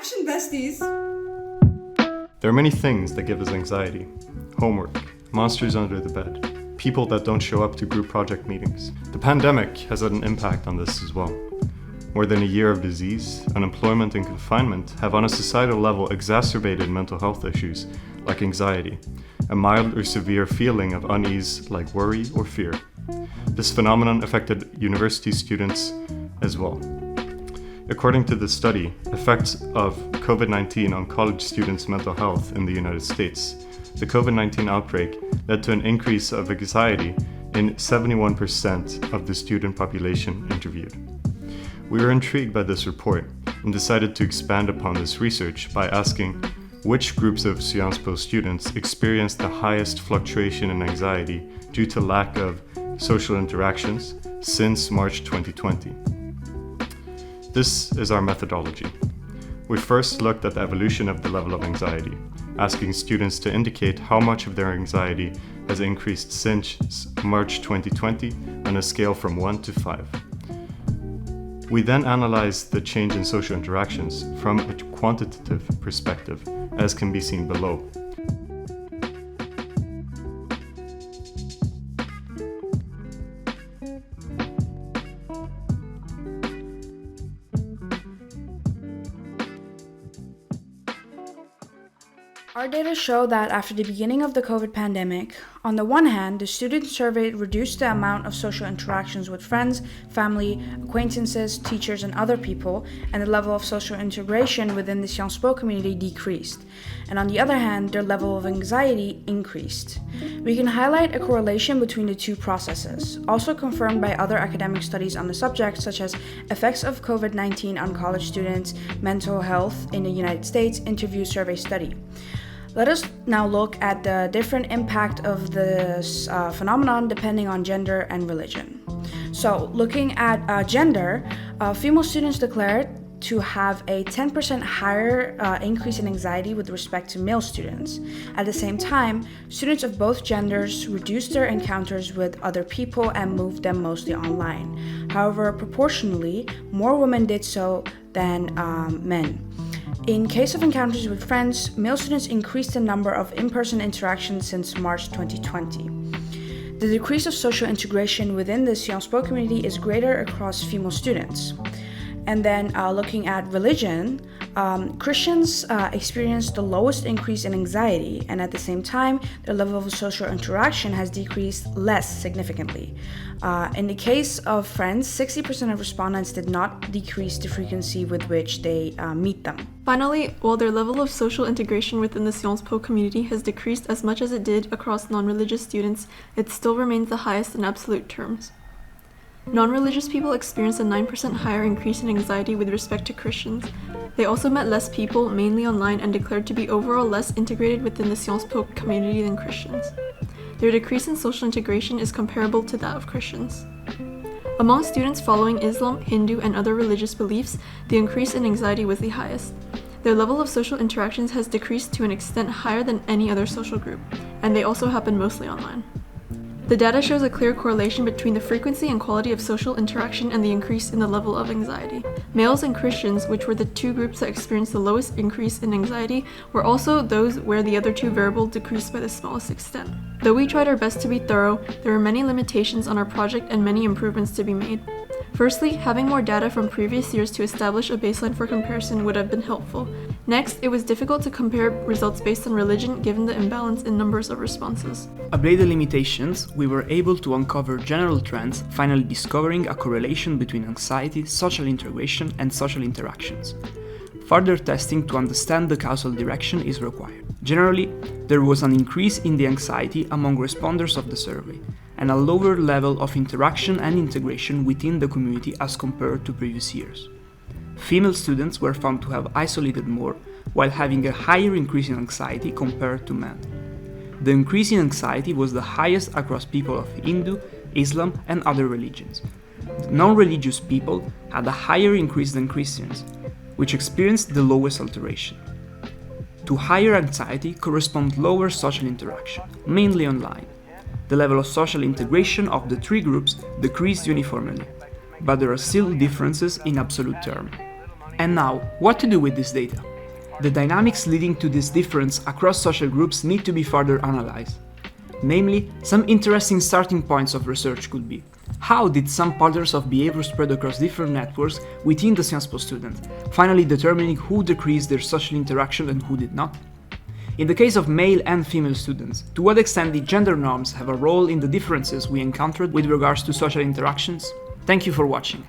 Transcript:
Action, besties! There are many things that give us anxiety. Homework, monsters under the bed, people that don't show up to group project meetings. The pandemic has had an impact on this as well. More than a year of disease, unemployment and confinement have on a societal level exacerbated mental health issues like anxiety, a mild or severe feeling of unease like worry or fear. This phenomenon affected university students as well. According to the study, effects of COVID-19 on college students' mental health in the United States, the COVID-19 outbreak led to an increase of anxiety in 71% of the student population interviewed. We were intrigued by this report and decided to expand upon this research by asking which groups of Sciences Po students experienced the highest fluctuation in anxiety due to lack of social interactions since March 2020. This is our methodology. We first looked at the evolution of the level of anxiety, asking students to indicate how much of their anxiety has increased since March 2020 on a scale from 1 to 5. We then analyzed the change in social interactions from a quantitative perspective, as can be seen below. Our data show that after the beginning of the COVID pandemic, on the one hand, the students surveyed reduced the amount of social interactions with friends, family, acquaintances, teachers, and other people, and the level of social integration within the Sciences Po community decreased. And on the other hand, their level of anxiety increased. We can highlight a correlation between the two processes, also confirmed by other academic studies on the subject, such as effects of COVID-19 on college students' mental health in the United States interview survey study. Let us now look at the different impact of this phenomenon depending on gender and religion. So, looking at gender, female students declared to have a 10% higher increase in anxiety with respect to male students. At the same time, students of both genders reduced their encounters with other people and moved them mostly online. However, proportionally, more women did so than men. In case of encounters with friends, male students increased the number of in-person interactions since March 2020. The decrease of social integration within the Sciences Po community is greater across female students. And then looking at religion, Christians experienced the lowest increase in anxiety, and at the same time, their level of social interaction has decreased less significantly. In the case of friends, 60% of respondents did not decrease the frequency with which they meet them. Finally, while their level of social integration within the Sciences Po community has decreased as much as it did across non-religious students, it still remains the highest in absolute terms. Non-religious people experienced a 9% higher increase in anxiety with respect to Christians. They also met less people, mainly online, and declared to be overall less integrated within the Sciences Po community than Christians. Their decrease in social integration is comparable to that of Christians. Among students following Islam, Hindu, and other religious beliefs, the increase in anxiety was the highest. Their level of social interactions has decreased to an extent higher than any other social group, and they also happen mostly online. The data shows a clear correlation between the frequency and quality of social interaction and the increase in the level of anxiety. Males and Christians, which were the two groups that experienced the lowest increase in anxiety, were also those where the other two variables decreased by the smallest extent. Though we tried our best to be thorough, there were many limitations on our project and many improvements to be made. Firstly, having more data from previous years to establish a baseline for comparison would have been helpful. Next, it was difficult to compare results based on religion given the imbalance in numbers of responses. Amid the limitations, we were able to uncover general trends, finally discovering a correlation between anxiety, social integration, and social interactions. Further testing to understand the causal direction is required. Generally, there was an increase in the anxiety among responders of the survey, and a lower level of interaction and integration within the community as compared to previous years. Female students were found to have isolated more, while having a higher increase in anxiety compared to men. The increase in anxiety was the highest across people of Hindu, Islam, and other religions. Non-religious people had a higher increase than Christians, which experienced the lowest alteration. To higher anxiety correspond lower social interaction, mainly online. The level of social integration of the three groups decreased uniformly, but there are still differences in absolute terms. And now, what to do with this data? The dynamics leading to this difference across social groups need to be further analyzed. Namely, some interesting starting points of research could be: how did some patterns of behavior spread across different networks within the Sciences Po student, finally determining who decreased their social interaction and who did not? In the case of male and female students, to what extent did gender norms have a role in the differences we encountered with regards to social interactions? Thank you for watching.